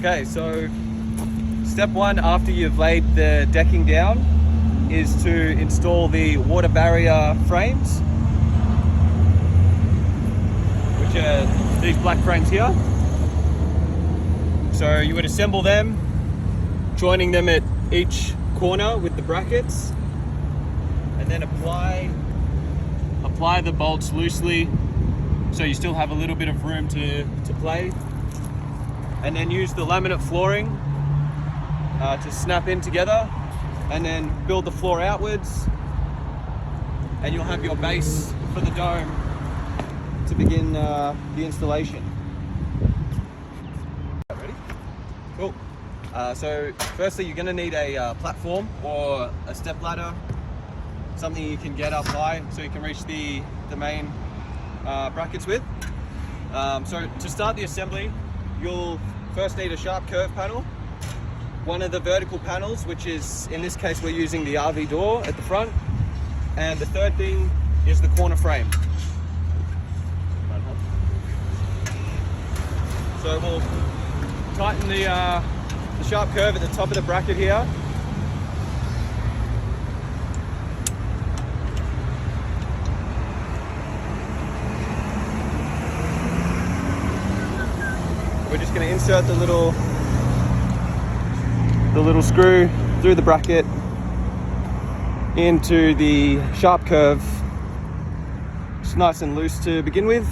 Okay, so step one after you've laid the decking down is to install the water barrier frames, which are these black frames here. So you would assemble them, joining them at each corner with the brackets, and then apply the bolts loosely so you still have a little bit of room to play, and then use the laminate flooring to snap in together, and then build the floor outwards, and you'll have your base for the dome to begin the installation. Ready? Cool. So firstly, you're going to need a platform or a step ladder, something you can get up high so you can reach the main brackets with. So to start the assembly, you'll first need a sharp curve panel, one of the vertical panels, which is, in this case, we're using the RV door at the front, and the third thing is the corner frame. So we'll tighten the sharp curve at the top of the bracket here. We're just going to insert the little screw through the bracket into the sharp curve. It's nice and loose to begin with.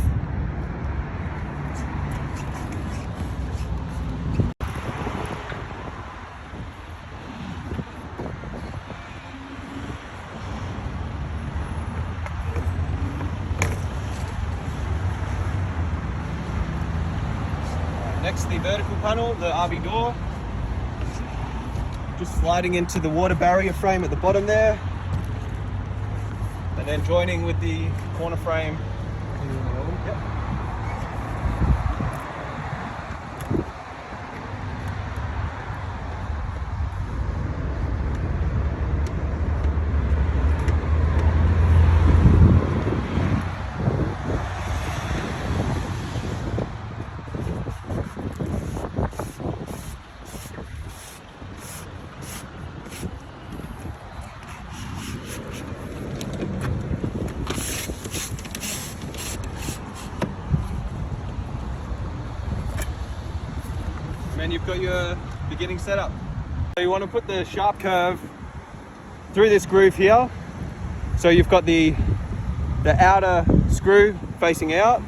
Next, the vertical panel, the RV door, just sliding into the water barrier frame at the bottom there, and then joining with the corner frame. Yep. And you've got your beginning setup. So you want to put the sharp curve through this groove here. So you've got the outer screw facing out,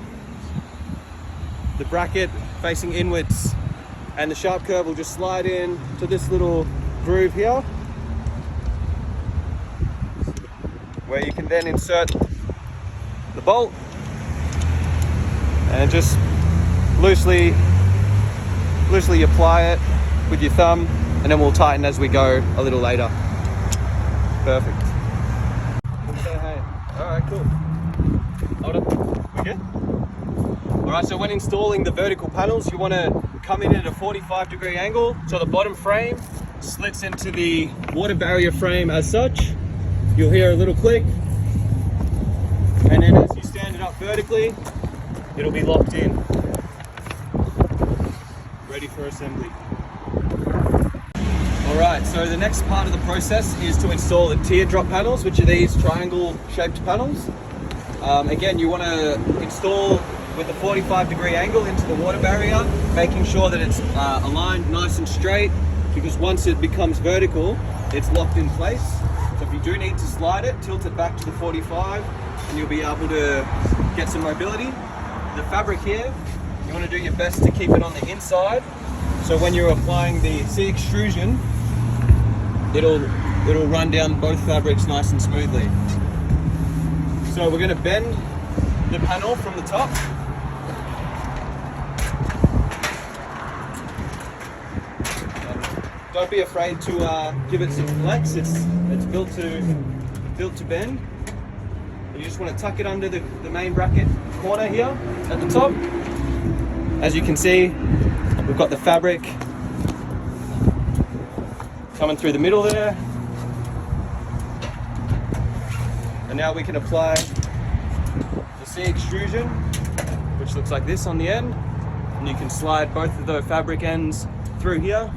the bracket facing inwards, and the sharp curve will just slide in to this little groove here, where you can then insert the bolt and just loosely apply it with your thumb, and then we'll tighten as we go a little later. Perfect. Alright, cool. Hold up. We good? Alright, so when installing the vertical panels, you want to come in at a 45-degree angle so the bottom frame slits into the water barrier frame as such. You'll hear a little click, and then as you stand it up vertically, it'll be locked in, ready for assembly. Alright, so the next part of the process is to install the teardrop panels, which are these triangle shaped panels. Again, you want to install with a 45-degree angle into the water barrier, making sure that it's aligned nice and straight, because once it becomes vertical, it's locked in place. So if you do need to slide it, tilt it back to the 45 and you'll be able to get some mobility. The fabric here, you want to do your best to keep it on the inside, so when you're applying the C extrusion, it'll run down both fabrics nice and smoothly. So we're going to bend the panel from the top. Don't be afraid to give it some flex. It's built to bend. You just want to tuck it under the main bracket corner here at the top. As you can see, we've got the fabric coming through the middle there. And now we can apply the C extrusion, which looks like this on the end. And you can slide both of the fabric ends through here.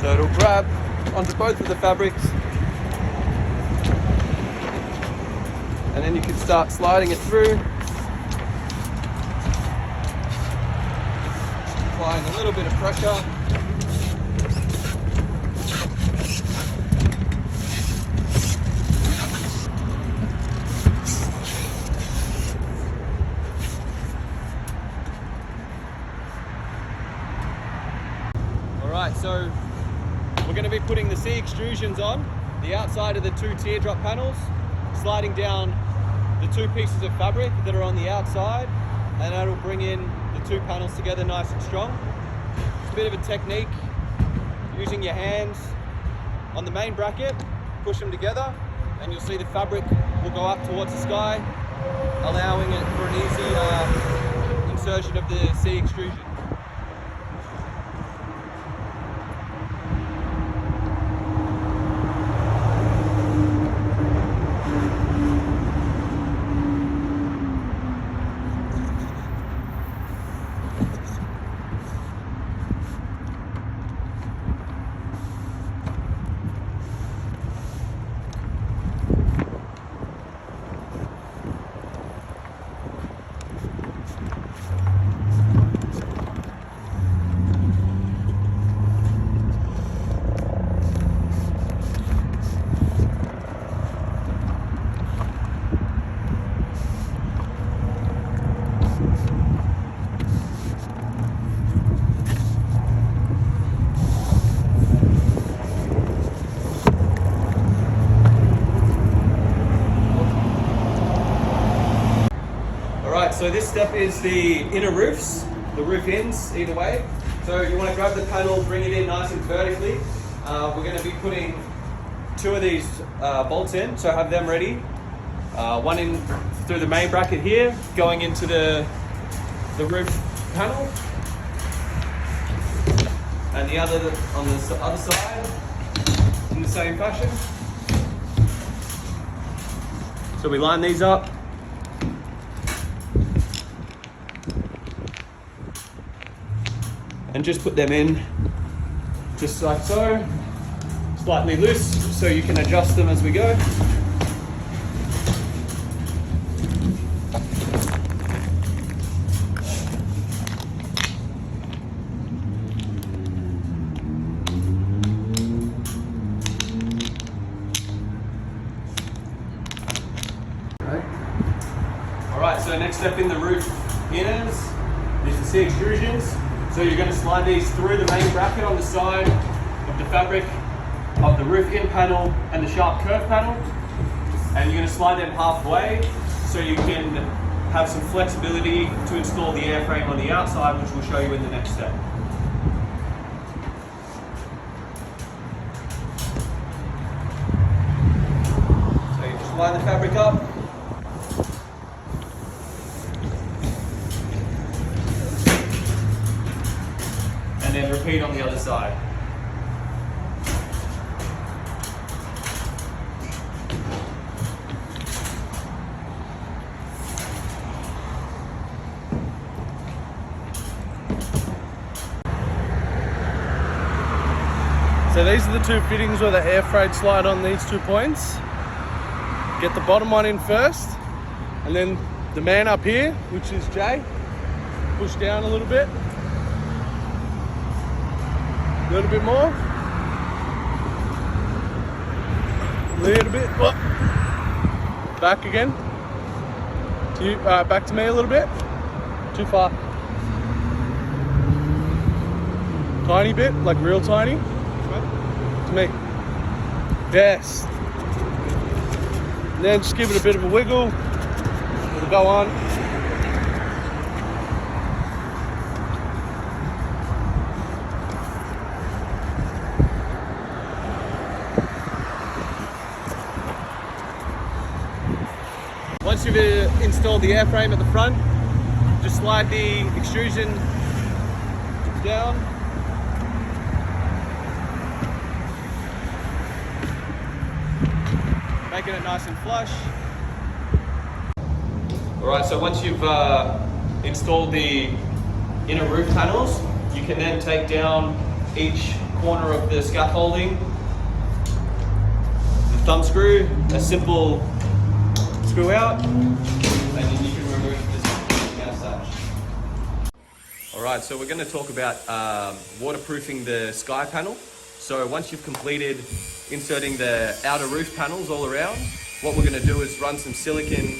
So it'll grab onto both of the fabrics, and then you can start sliding it through, applying a little bit of pressure. Alright, so we're going to be putting the C extrusions on the outside of the two teardrop panels, sliding down the two pieces of fabric that are on the outside, and that'll bring in the two panels together nice and strong. It's a bit of a technique, using your hands on the main bracket, push them together, and you'll see the fabric will go up towards the sky, allowing it for an easy insertion of the C extrusion. So this step is the inner roofs, the roof ends either way. So you want to grab the panel, bring it in nice and vertically. We're going to be putting two of these bolts in, so have them ready. One in through the main bracket here, going into the roof panel, and the other on the other side in the same fashion. So we line these up. And just put them in just like so, slightly loose so you can adjust them as we go. Alright, so next step in the roof inners is the C extrusions. So you're going to slide these through the main bracket on the side of the fabric of the roof in panel and the sharp curve panel, and you're going to slide them halfway so you can have some flexibility to install the airframe on the outside, which we'll show you in the next step. So you just line the fabric up. And then repeat on the other side. So these are the two fittings where the air freight slide on these 2 points. Get the bottom one in first, and then the man up here, which is Jay, push down a little bit. A little bit more. A little bit. Whoop. Back again. Back to me a little bit. Too far. Tiny bit, like real tiny. To me. Yes. And then just give it a bit of a wiggle. It'll go on. Once you've installed the airframe at the front, just slide the extrusion down. Making it nice and flush. Alright, so once you've installed the inner roof panels, you can then take down each corner of the scaffolding. The thumb screw, a simple screw out, and then you can remove this as such. Alright, so we're going to talk about waterproofing the sky panel. So once you've completed inserting the outer roof panels all around, what we're going to do is run some silicone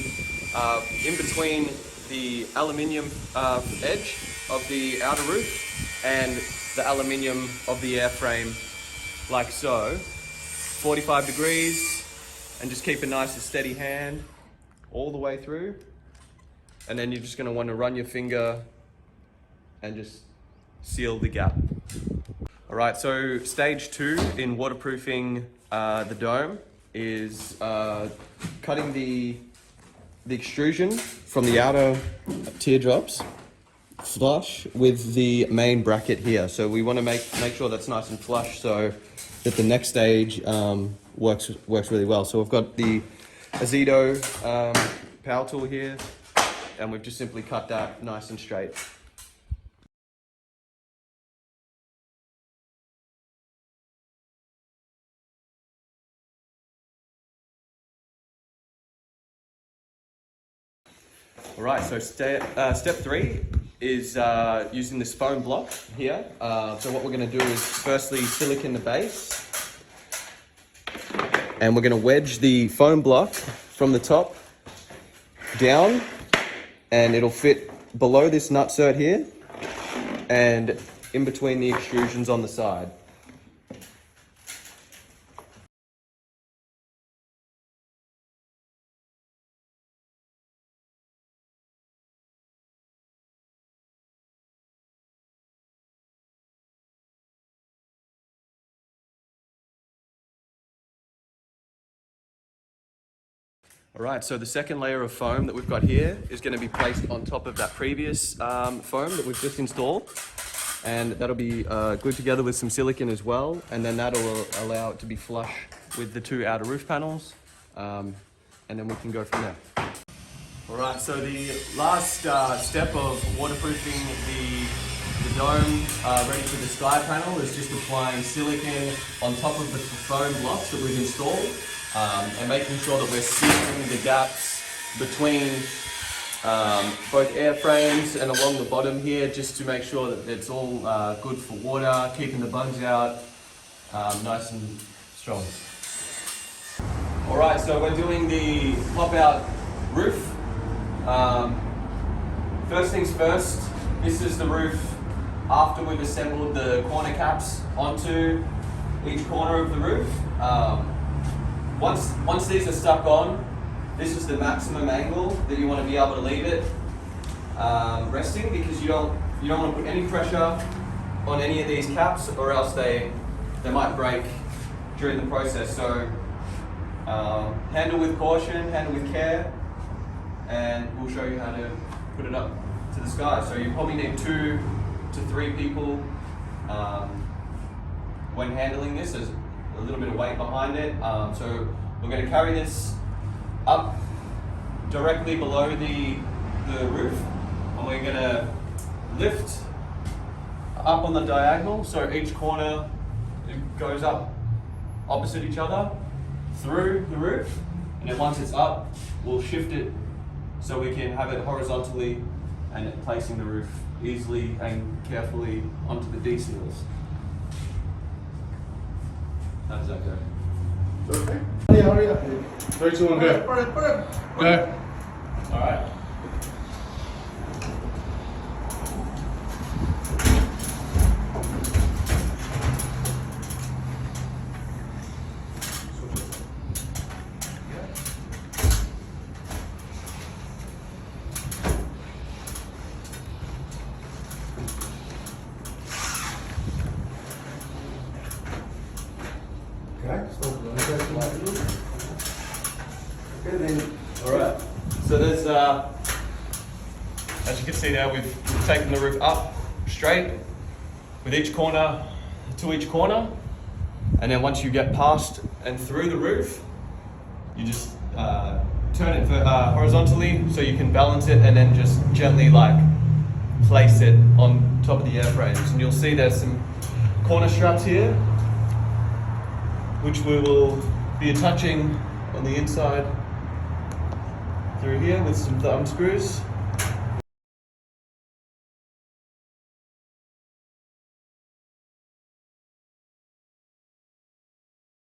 in between the aluminium edge of the outer roof and the aluminium of the airframe, like so. 45 degrees, and just keep a nice and steady hand all the way through. And then you're just going to want to run your finger and just seal the gap. All right, so stage 2 in waterproofing the dome is cutting the extrusion from the outer teardrops flush with the main bracket here. So we want to make sure that's nice and flush so that the next stage works really well. So we've got the Azido power tool here, and we've just simply cut that nice and straight. All right, so step 3 is using this foam block here. So what we're going to do is firstly silicone the base, and we're going to wedge the foam block from the top down, and it'll fit below this nutsert here and in between the extrusions on the side. All right, so the second layer of foam that we've got here is going to be placed on top of that previous foam that we've just installed. And that'll be glued together with some silicone as well. And then that'll allow it to be flush with the 2 outer roof panels. And then we can go from there. All right, so the last step of waterproofing the dome ready for the sky panel is just applying silicone on top of the foam blocks that we've installed. And making sure that we're sealing the gaps between both airframes and along the bottom here, just to make sure that it's all good for water, keeping the bugs out nice and strong. Alright, so we're doing the pop-out roof. First things first, this is the roof after we've assembled the corner caps onto each corner of the roof. Once these are stuck on, this is the maximum angle that you want to be able to leave it resting, because you don't want to put any pressure on any of these caps, or else they might break during the process. So handle with caution, handle with care, and we'll show you how to put it up to the sky. So you probably need 2 to 3 people when handling this. There's a little bit of weight behind it. So we're going to carry this up directly below the roof, and we're going to lift up on the diagonal, so each corner goes up opposite each other through the roof, and then once it's up, we'll shift it so we can have it horizontally and placing the roof easily and carefully onto the D-seals. How does that go? Okay. Hurry up. 3, 2, 1, go. Put it. Go. All right. As you can see now, we've taken the roof up straight with each corner to each corner. And then once you get past and through the roof, you just turn it horizontally so you can balance it, and then just gently like place it on top of the airframes. And you'll see there's some corner straps here, which we will be attaching on the inside through here with some thumb screws.